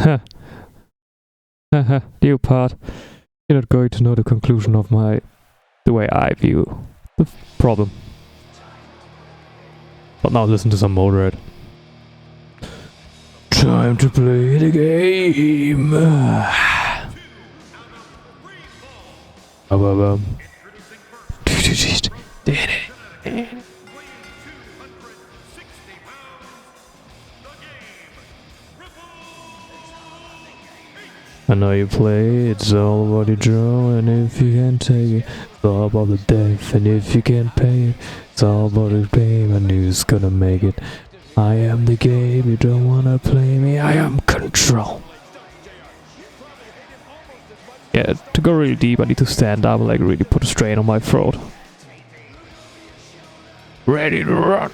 Haha, Leopard, you're not going to know the conclusion of the way I view the problem. But now listen to some Motorhead. Time to play the game. I know you play, it's all about the draw, and if you can take it, it's all about the death, and if you can't pay it, it's all about the game, and who's gonna make it? I am the game, you don't wanna play me, I am control. Yeah, to go really deep, I need to stand up and like really put a strain on my throat. Ready to run!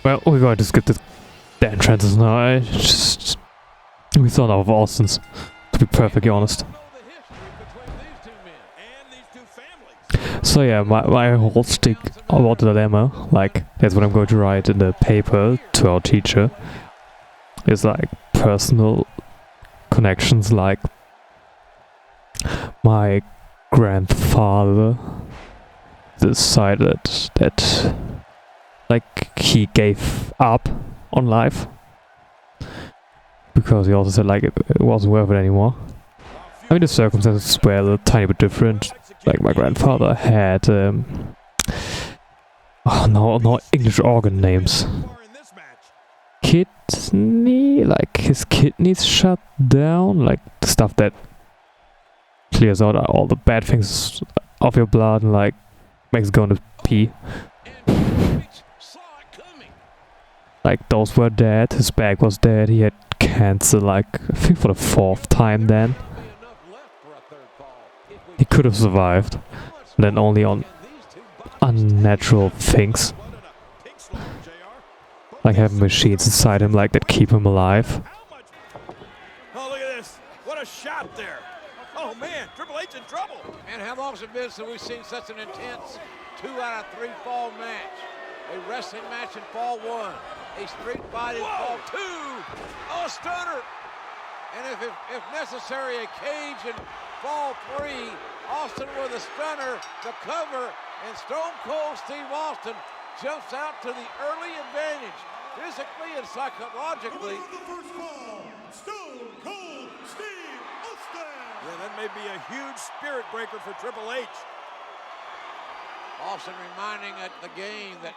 Well, we're going to skip the entrances now. We thought of Austin's, to be perfectly honest. So yeah, my whole stick about the dilemma, like that's what I'm going to write in the paper to our teacher, is like personal connections, like my grandfather decided that like he gave up on life because he also said like it wasn't worth it anymore. I mean the circumstances were a tiny bit different. Like my grandfather had no English organ names. Kidney, like his kidneys shut down, like the stuff that clears out all the bad things of your blood and like makes it go into pee. Like those were dead, his back was dead, he had cancer like I think for the 4th time then. He could have survived, then only on unnatural things. Like having machines inside him like that keep him alive. Oh look at this, what a shot there. Oh man, Triple H in trouble. And how long's it been since we've seen such an intense 2 out of 3 fall match? A wrestling match in fall 1. A street fight in fall 2. Oh, a stunner. And if necessary, a cage in fall 3. Austin with a stunner, the cover, and Stone Cold Steve Austin jumps out to the early advantage, physically and psychologically. The first fall, Stone Cold Steve Austin. Yeah, that may be a huge spirit breaker for Triple H. Austin reminding the game that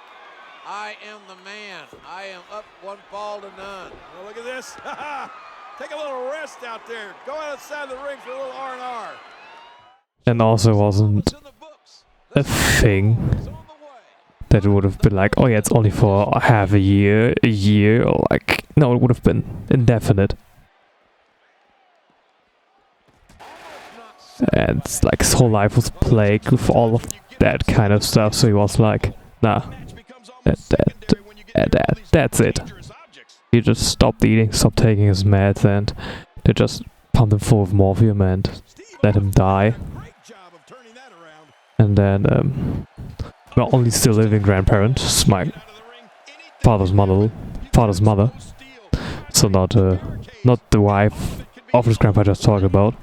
I am the man. I am up 1 fall to none. Well, look at this. Take a little rest out there. Go outside the ring for a little R&R. And also wasn't a thing that would have been like, oh yeah, it's only for half a year, or like, no, it would have been indefinite. And like his whole life was plagued with all of that kind of stuff, so he was like, nah, that's it. He just stopped eating, stopped taking his meds, and they just pumped him full of morphium and let him die. And then, well, only still living grandparents, my father's mother, so not the wife of his grandpa just talked about.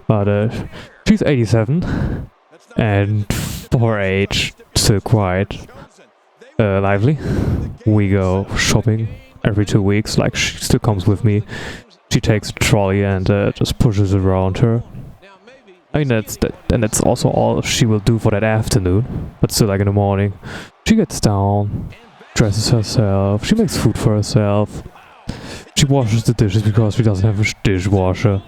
But she's 87, and for her age, still quite lively. We go shopping every 2 weeks, like she still comes with me. She takes a trolley and just pushes it around her. I mean that's also all she will do for that afternoon. But still, like in the morning, she gets down, dresses herself, she makes food for herself. She washes the dishes because she doesn't have a dishwasher.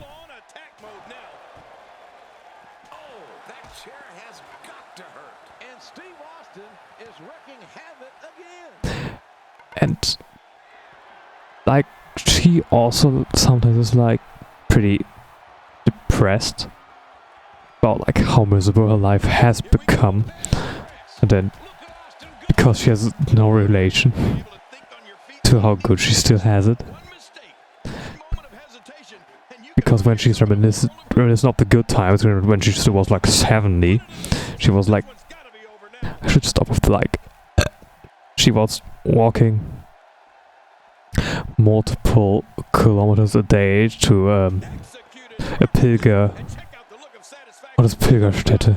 she also sometimes is like pretty depressed about like how miserable her life has become, and then because she has no relation to how good she still has it. Because when she's reminiscing of the good times, when she still was like 70, she was like, I should stop with the like, she was walking multiple kilometers a day to a Pilgerstätte,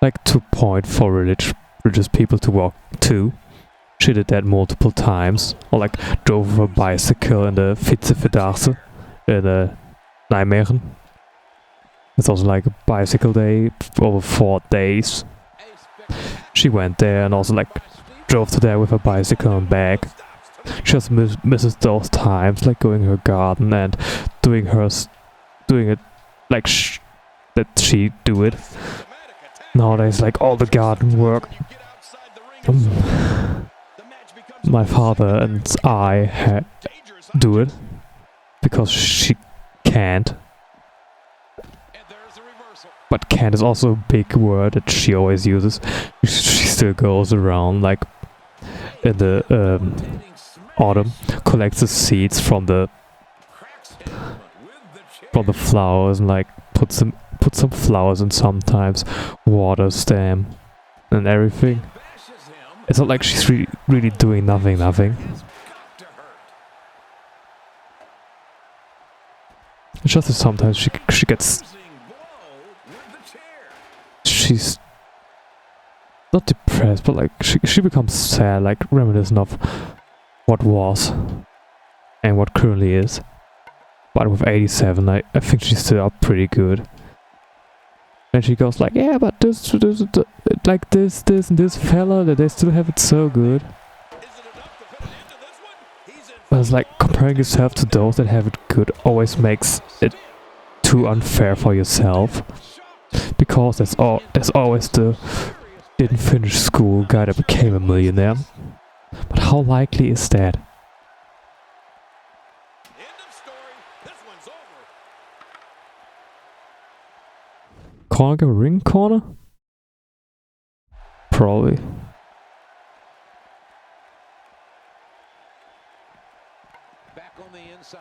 like to a point for religious people to walk to. She did that multiple times, or like drove her bicycle in the Fitzevierdaagse in Nijmegen. It's also like a bicycle day over 4 days. She went there and also like drove to there with her bicycle and back. She just misses those times, like going in her garden and doing it like that she do it. Nowadays, like all the garden work, my father and I do it because she can't. But can't is also a big word that she always uses. She still goes around like in the autumn, collects the seeds from the flowers and like put some flowers and sometimes waters them and everything. It's not like she's really doing nothing. It's just that sometimes she gets, she's not depressed, but like she becomes sad, like reminiscent of what was and what currently is. But with 87, I think she's still up pretty good. And she goes like, yeah, but this and this fella, that they still have it so good. But it's like comparing yourself to those that have it good always makes it too unfair for yourself. Because there's always the didn't finish school guy that became a millionaire. But how likely is that? Corner, ring corner? Probably.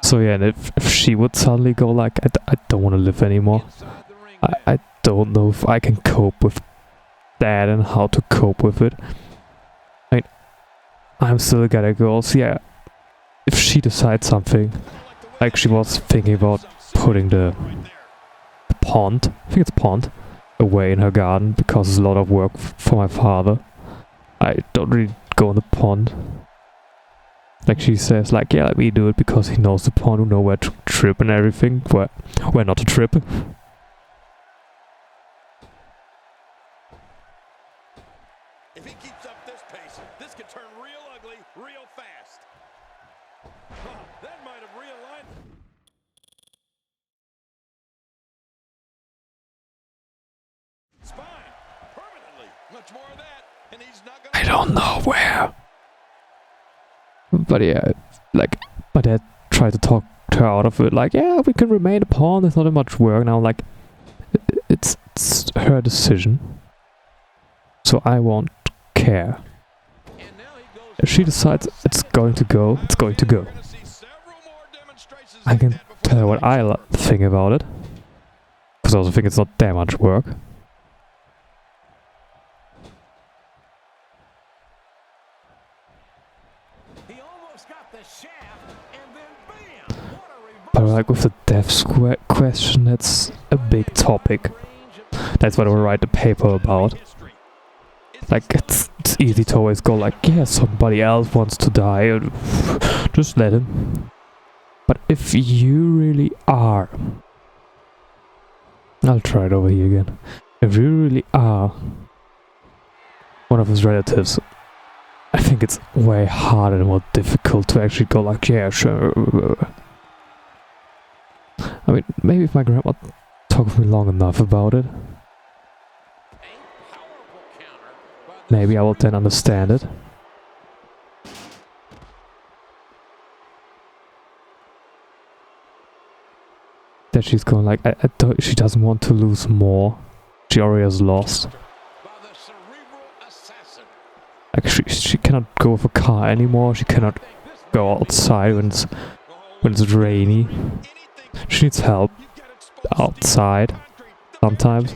So yeah, and if she would suddenly go like, I don't want to live anymore, I don't know if I can cope with that and how to cope with it. I mean, I'm still a guy that goes, yeah, if she decides something, like she was thinking about putting the pond, I think it's a pond, away in her garden because it's a lot of work for my father. I don't really go in the pond. Like she says, like, yeah, let me do it because he knows the pond, who know where to trip and everything, where not to trip. If he keeps up this pace, this could turn real ugly real fast. That might have realigned. Spine permanently. Much more of that, and he's not gonna. I don't know where. But yeah, like my dad tried to talk her out of it. Like, yeah, we can remain a pawn. There's not that much work now. Like, it's her decision, so I won't care. If she decides it's going to go, it's going to go. I can tell her what I think about it, because I also think it's not that much work. But like with the death question, that's a big topic. That's what I will write the paper about. Like it's easy to always go like, yeah, somebody else wants to die, just let him. But if you really are, I'll try it over here again. If you really are one of his relatives, I think it's way harder and more difficult to actually go like, yeah, sure. I mean, maybe if my grandma talked with me long enough about it, maybe I will then understand it. that she's going like, she doesn't want to lose more. She already has lost. Like she cannot go with a car anymore. She cannot go outside when it's rainy. She needs help outside sometimes,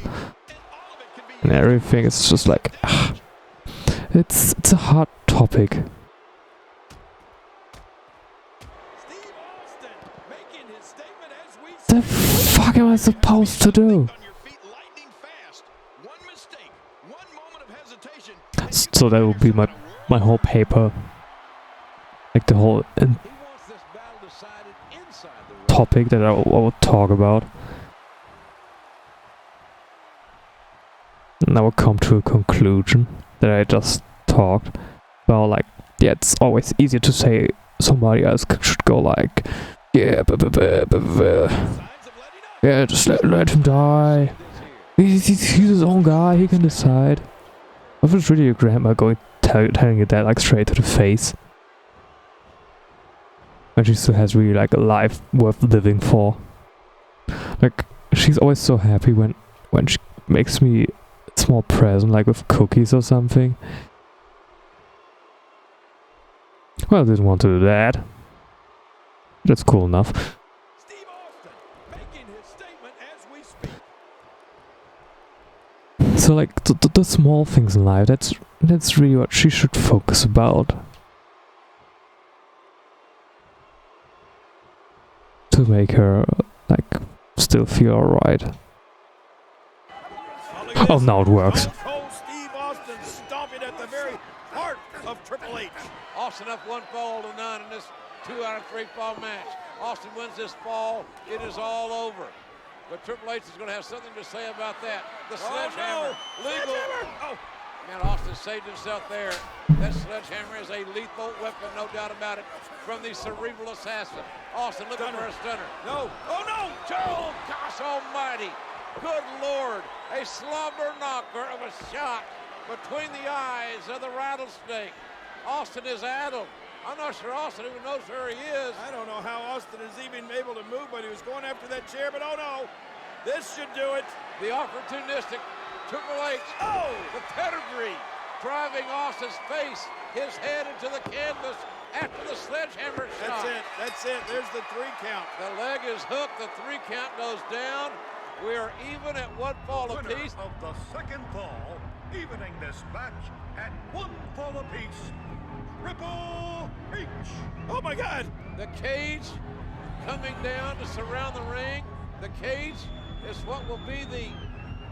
and everything. It's just like it's a hard topic. The fuck am I supposed to do? So that will be my whole paper, like the whole topic that I will talk about, and I will come to a conclusion that I just talked about. Like, yeah, it's always easier to say somebody else should go like, yeah, yeah, just let him die. He's his own guy. He can decide. If it's really your grandma telling you that like straight to the face, and she still has really like a life worth living for. Like, she's always so happy when she makes me a small present, like with cookies or something. Well, I didn't want to do that. That's cool enough. So like the small things in life, that's really what she should focus about. To make her like still feel alright. Oh, now it works. Steve Austin stomping at the very heart of Triple H. Austin up 1-9 in this 2 out of 3 fall match. Austin wins this fall. It is all over. But Triple H is going to have something to say about that. The sledgehammer, legal. Oh, man, Austin saved himself there. That sledgehammer is a lethal weapon, no doubt about it, from the cerebral assassin. Austin looking for a stunner. No. Oh, no. Oh, gosh almighty. Good Lord. A slobber knocker of a shot between the eyes of the rattlesnake. Austin is addled. I'm not sure Austin even knows where he is. I don't know how Austin is even able to move, but he was going after that chair, but oh no. This should do it. The opportunistic Triple H. Oh! The pedigree driving Austin's face, his head into the canvas after the sledgehammer shot. That's it. There's the 3 count. The leg is hooked. The 3 count goes down. We are even at 1 fall apiece. Of the second fall, evening this match at 1 fall apiece. Triple H. Oh my God! The cage coming down to surround the ring. The cage is what will be the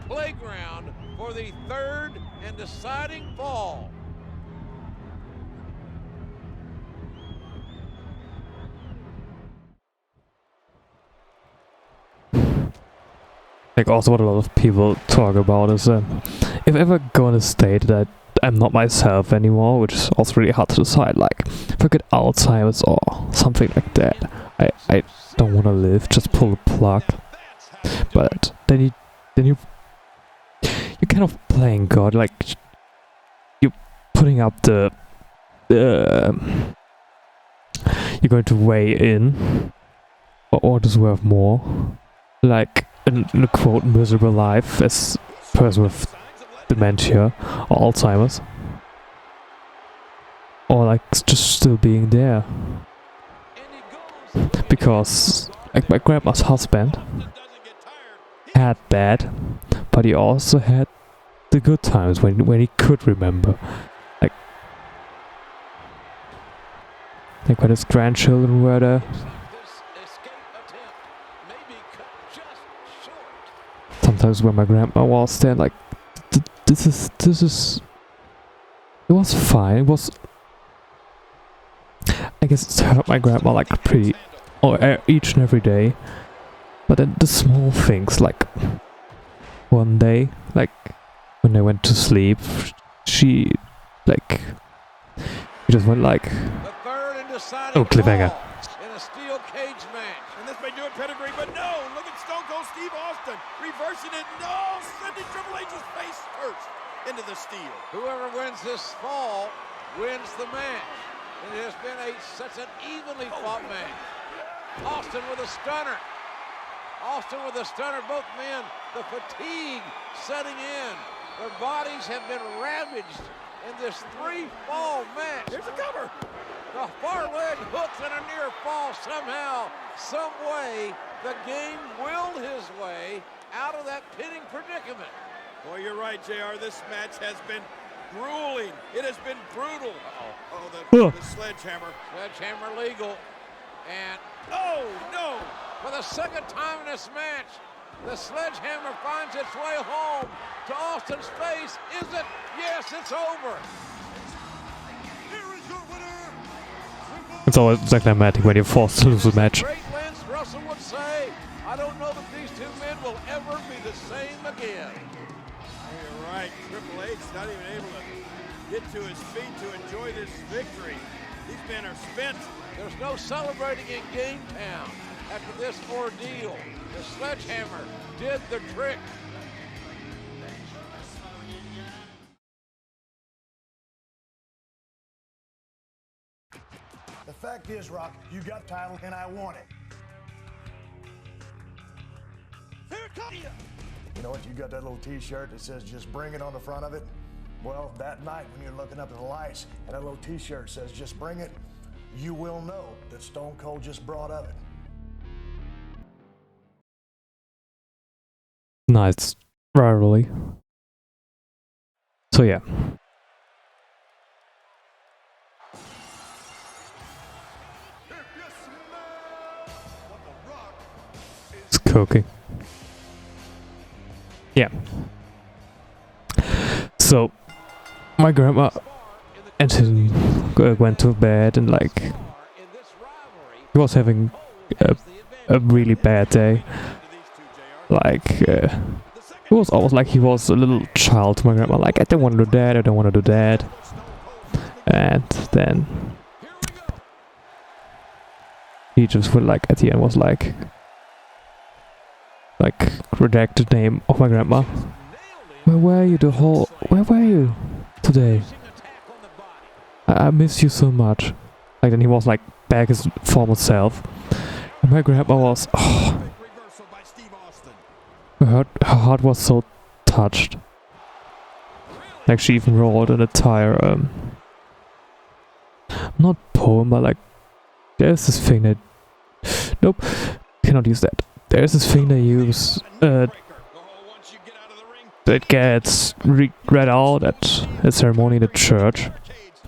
playground for the 3rd and deciding fall. Like, also what a lot of people talk about is if ever gonna state that I'm not myself anymore, which is also really hard to decide. Like, if I get Alzheimer's or something like that, I don't want to live. Just pull the plug. But then you're kind of playing God. Like, you're putting up the you're going to weigh in or deserve more. Like in a quote miserable life as a person with dementia or Alzheimer's, or like just still being there, because like my grandma's husband had that, but he also had the good times when he could remember, like when his grandchildren were there. Sometimes when my grandma was there, like this is it was fine. It was, I guess, it hurt my grandma like pretty each and every day, but then the small things, like one day, like when I went to sleep, she just went like, oh, cliffhanger. In a steel cage match. And this may do it, pedigree, but no! Look at Stone Cold Steve Austin reversing it. No! Sending Triple H's face first into the steel. Whoever wins this fall wins the match. It has been such an evenly fought match. Austin with a stunner. Austin with a stunner, both men, the fatigue setting in. Their bodies have been ravaged in this 3-fall match. Here's the cover. The far leg hooks and a near fall somehow, some way. The game willed his way out of that pinning predicament. Boy, you're right, JR. This match has been grueling. It has been brutal. Oh, the sledgehammer. Sledgehammer legal. And Oh, no. for the second time in this match, the sledgehammer finds its way home to Austin's face. Is it? Yes, it's over. Here is your winner. It's always anticlimactic when you're forced to lose a match. Great Lance Russell would say, I don't know that these two men will ever be the same again. You're right. Triple H not even able to get to his feet to enjoy this victory. These men are spent. There's no celebrating in Game Town after this ordeal. The sledgehammer did the trick. The fact is, Rock, you got title and I want it. Here it comes. You know what? You got that little t-shirt that says just bring it on the front of it? Well, that night when you're looking up at the lights and that little t-shirt says just bring it, you will know that Stone Cold just brought of it. Nice rivalry. So yeah. It's cooking. Yeah. So my grandma and he went to bed and like he was having a really bad day. Like it was almost like he was a little child to my grandma. Like, I don't want to do that, I don't want to do that. And then he just would like at the end was like redacted name of my grandma. Where were you today? I miss you so much. Like then he was like back his former self. And my grandma was her heart was so touched. Like she even wrote an entire not poem, but like there's this thing that nope, cannot use that. There's this thing they use that gets read out at a ceremony in the church.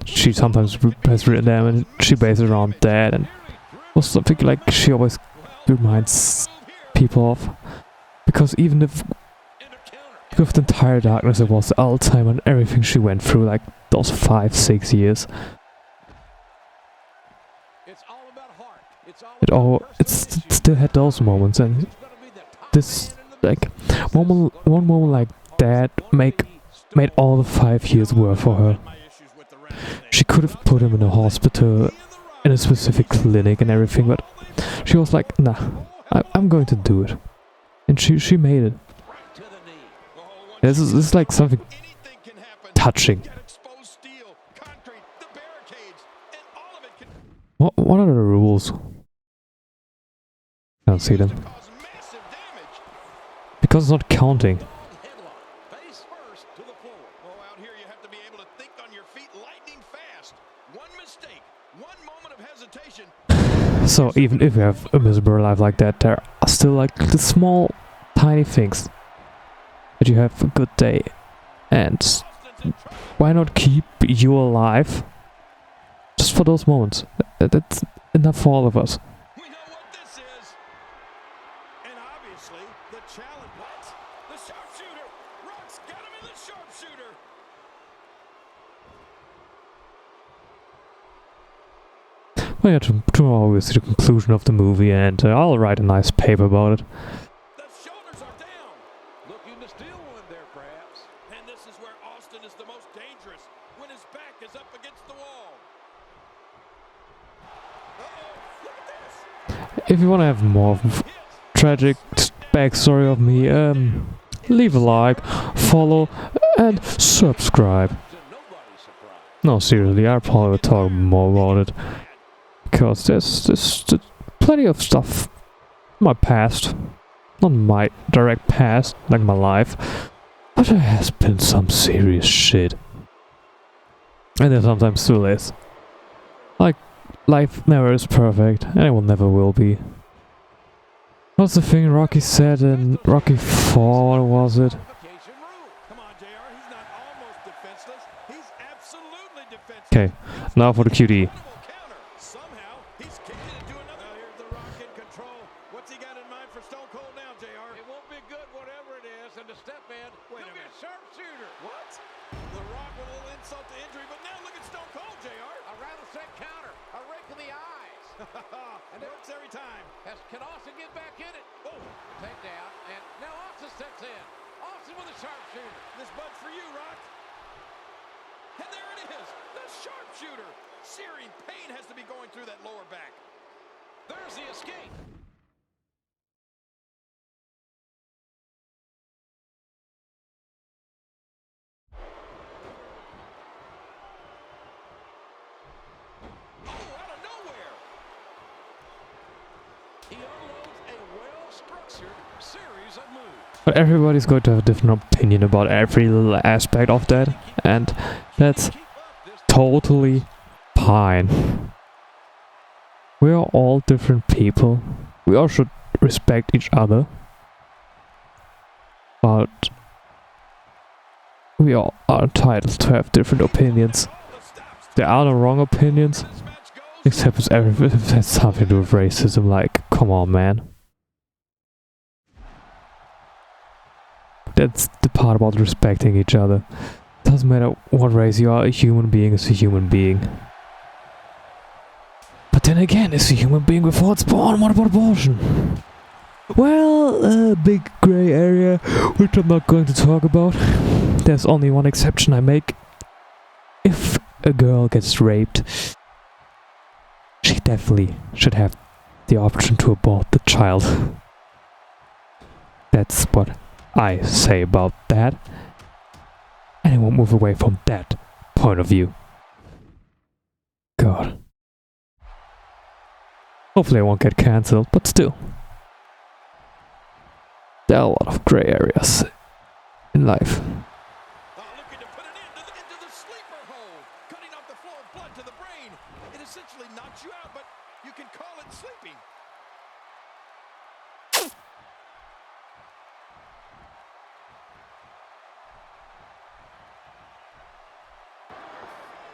She sometimes has written them and she bases it around that, and was something like she always reminds people of. Because even if with the entire darkness it was Alzheimer and everything she went through, like those 5-6 years, it still had those moments, and this like one moment like that made all the 5 years worth for her. She could have put him in a hospital, in a specific clinic and everything, but she was like, nah, I'm going to do it. And she made it. This is like something touching. What are the rules? Can't see them. Because it's not counting. So even if you have a miserable life like that, there are still like the small, tiny things that you have a good day. And why not keep you alive? Just for those moments. That's enough for all of us. We know what this is. And obviously, the challenge. What? The sharpshooter. Rock's got him in the sharpshooter. Well, yeah, tomorrow we'll see the conclusion of the movie, and I'll write a nice paper about it. The shoulders are down. Looking to steal one there, perhaps. And this is where Austin is the most dangerous, when his back is up against the wall. Uh-oh, look at this. If you want to have more tragic backstory of me, leave a like, follow, and subscribe. No, seriously, I'll probably talk more about it. Because there's plenty of stuff in my past Not my direct past, like my life, but there has been some serious shit. And there sometimes still is. Like, life never is perfect, and it will never will be. What's the thing Rocky said in Rocky 4, what was it? Come on, JR. He's not almost defenseless. He's absolutely defenseless. Okay, now for the QD. Counter. Somehow, he's kicked it into another. Now here's The Rock in control. What's he got in mind for Stone Cold now, JR? It won't be good, whatever it is, and the step in. Wait a Look at minute. sharpshooter. What? The Rock with a little insult to injury, but now look at Stone Cold, JR. A rattlesnake counter. A rake in the eyes. And it works every time. Can Austin get back in it? Oh, Takedown, and now Austin steps in. Austin with a sharpshooter. this bud's for you, Rock. And there it is, the sharpshooter. Searing pain has to be going through that lower back. There's the escape. Oh, out of nowhere. He unloads a well-structured series of moves. But everybody's going to have a different opinion about every little aspect of that, and that's totally fine. We are all different people. We all should respect each other. But we all are entitled to have different opinions. There are no wrong opinions, except if it has something to do with racism, like, come on, man. That's the part about respecting each other. Doesn't matter what race you are, a human being is a human being. But then again, is a human being before it's born? What about abortion? Well, a big grey area, which I'm not going to talk about. There's only one exception I make. If a girl gets raped, she definitely should have the option to abort the child. That's what I say about that. And I won't move away from that point of view. God. Hopefully I won't get cancelled, but still. There are a lot of grey areas in life. Looking to put it into the sleeper hole. Cutting off the flow of blood to the brain. It essentially knocks you out, but you can call it sleeping.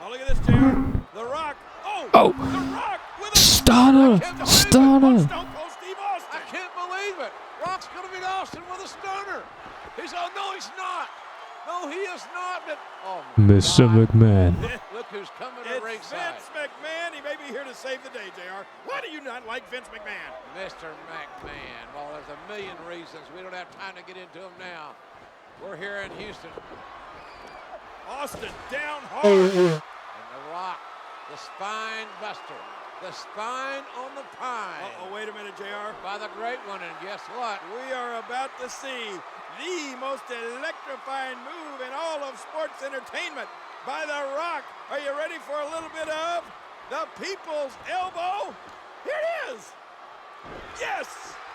Oh, look at this, JR. The Rock. Oh! The Rock with a Stunner! Stunner! Stone Cold Steve Austin. I can't believe it. Rock's going to beat Austin with a stunner. No, he's not. No, he is not. But, oh, my Mr. God. McMahon. Look who's coming to It's ringside. Vince McMahon. He may be here to save the day, JR. Why do you not like Vince McMahon? Mr. McMahon. Well, there's a million reasons. We don't have time to get into them now. We're here in Houston. Austin down hard. And The Rock, the spine buster. The spine on the pine. Uh-oh, wait a minute, JR. By the great one, and guess what? We are about to see the most electrifying move in all of sports entertainment by The Rock. Are you ready for a little bit of the People's Elbow? Here it is. Yes.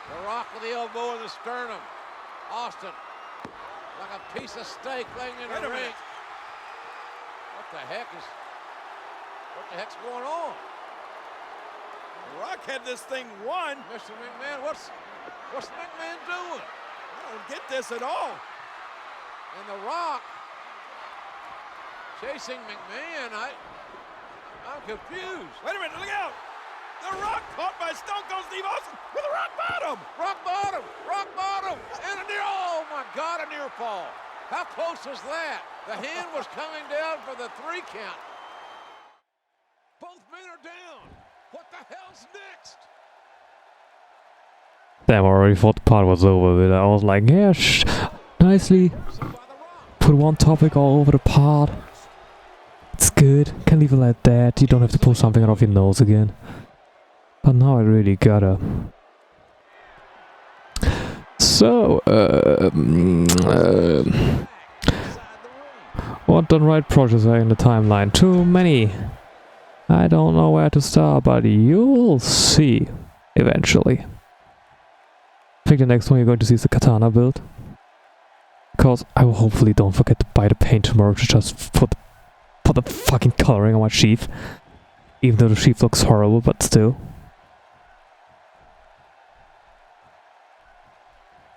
The Rock with the elbow in the sternum. Austin, like a piece of steak laying in Wait the a ring. minute. What the heck's going on? The Rock had this thing won. Mr. McMahon, what's McMahon doing? I don't get this at all. And The Rock chasing McMahon. I'm confused. Wait a minute, look out. The Rock caught by Stone Cold Steve Austin with a rock bottom. Rock bottom, and a near, oh my God, a near fall. How close was that? The hand was coming down for the 3 count. Both men are down. What the hell's next? Damn, I already thought the part was over with. I was like, yeah, nicely put one topic all over the part. It's good. Can leave it like that. You don't have to pull something out of your nose again. But now I really gotta. So, what done right projects are in the timeline? Too many. I don't know where to start, but you'll see eventually. I think the next one you're going to see is the katana build. Because I will hopefully don't forget to buy the paint tomorrow to just put the fucking coloring on my sheath. Even though the sheath looks horrible, but still.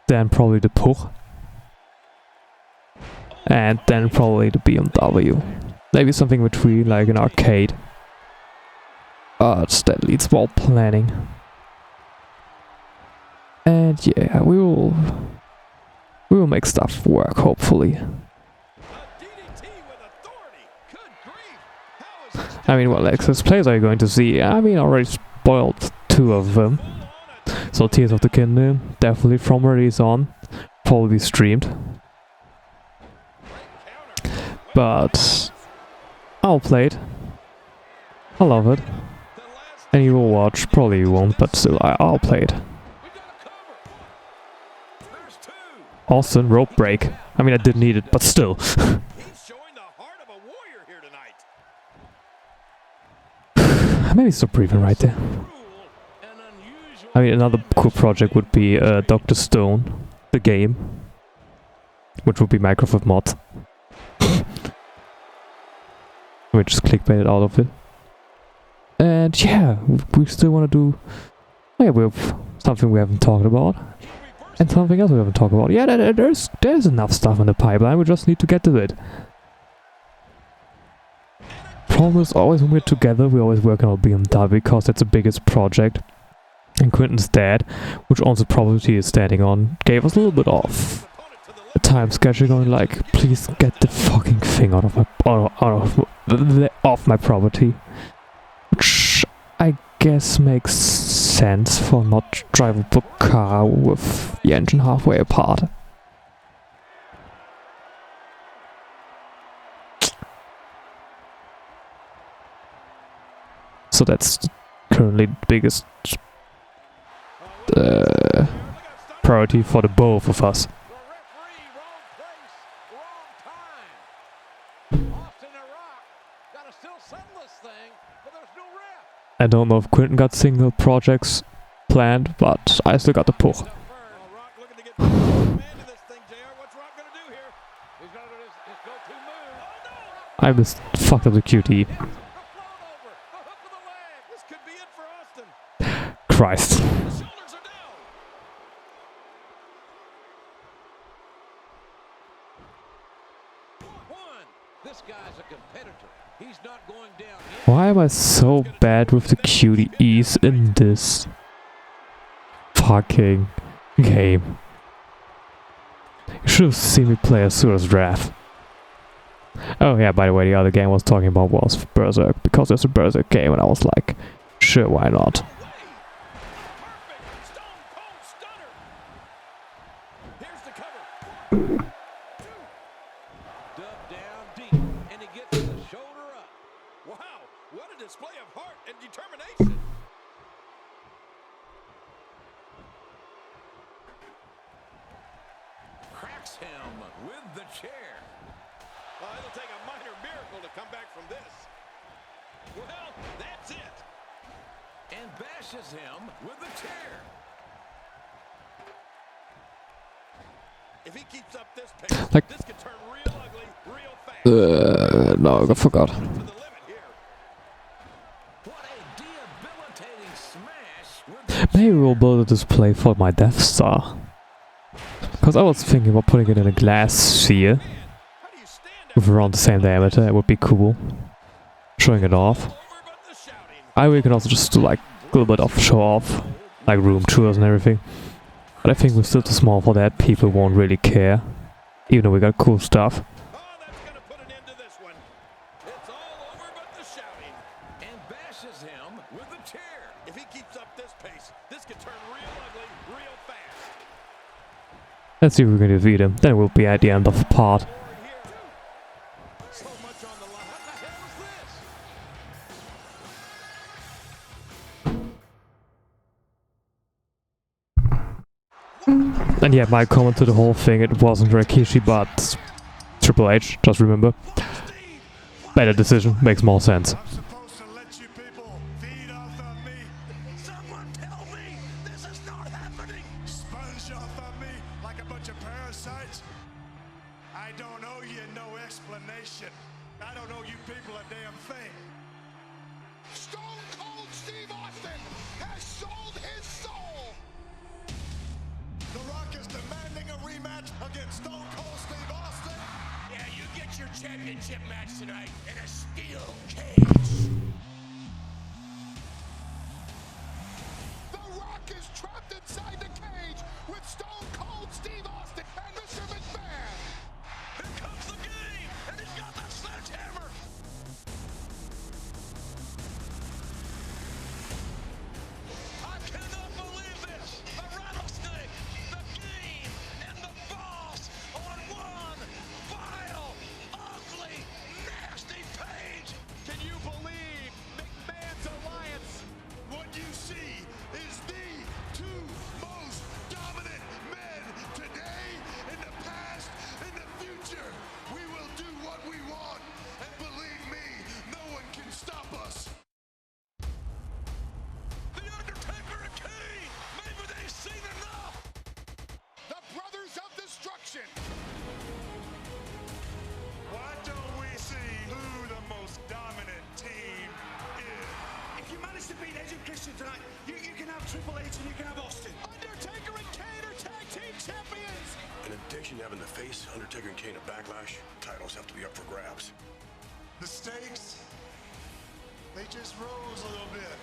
Then probably the Puch. And then probably the BMW. Maybe something between like an arcade. That needs more planning. And yeah, we will make stuff work, hopefully. I mean, what Lexus plays are you going to see? I mean, I already spoiled 2 of them. So Tears of the Kingdom, definitely from release on, probably streamed. But I'll play it. I love it. And you will watch, probably you won't, but still, I'll play it. Austin, rope break. I mean, I didn't need it, but still. Maybe stop breathing right there. I mean, another cool project would be Dr. Stone, the game. Which would be Microsoft mods. We just clickbaited out of it. And yeah, we still want to do... Yeah, we have something we haven't talked about. And something else we haven't talked about. Yeah, there's enough stuff in the pipeline, we just need to get to it. Problem is, always when we're together, we always work on our BMW because that's the biggest project. And Quentin's dad, which owns the property is standing on, gave us a little bit off the time schedule, going like, please get the fucking thing out of my property. Which I guess makes sense for not driving a car with the engine halfway apart. So that's currently the biggest priority for the both of us. I don't know if Quentin got single projects planned, but I still got the Puch. I just fucked up the QT. Christ. Why am I so bad with the QTEs in this fucking game? You should have seen me play Asura's Wrath. Oh yeah, by the way, the other game I was talking about was Berserk, because there's a Berserk game and I was like, sure, why not? No, I forgot. Maybe we'll build a display for my Death Star. Because I was thinking about putting it in a glass sphere with around the same diameter. It would be cool. Showing it off. We can also just do like a little bit of show off, like room tours and everything. But I think we're still too small for that. People won't really care, even though we got cool stuff. Let's see if we can defeat him. Then we'll be at the end of the part. And yeah, my comment to the whole thing, it wasn't Rikishi, but Triple H, just remember. Better decision, makes more sense. brush off on me like a bunch of parasites? I don't owe you no explanation. I don't owe you people a damn thing. Stone Cold Steve Austin has sold his soul. The Rock is demanding a rematch against Stone Cold Steve Austin. Yeah, you get your championship match tonight in a steel cage. The Rock is trapped inside the cage with Stone Cold Steve Austin and Mr. McMahon. Here comes the game, and he's got the sledgehammer. I cannot believe this. The rattlesnake, the game, and the boss on one vile, ugly, nasty page. Can you believe McMahon's alliance? What you see is the two most dominant men today, in the past, in the future. We will do what we want, and believe me, no one can stop us. The Undertaker and Kane! Maybe they've seen enough! The Brothers of Destruction! Why don't we see who the most dominant team is? If you manage to beat Edge and Christian tonight, you can have Triple H and you can have Austin. Undertaker and Kane are tag team champions! In addition to having to face Undertaker and Kane at Backlash, titles have to be up for grabs. The stakes, they just rose a little bit.